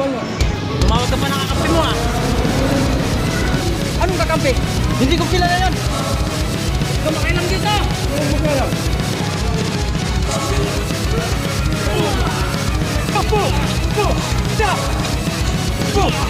Tumawag ka pa ng kakampi mo ah. Anong kakampi? Hindi ko kilala yan. Kumakailang dito. Po!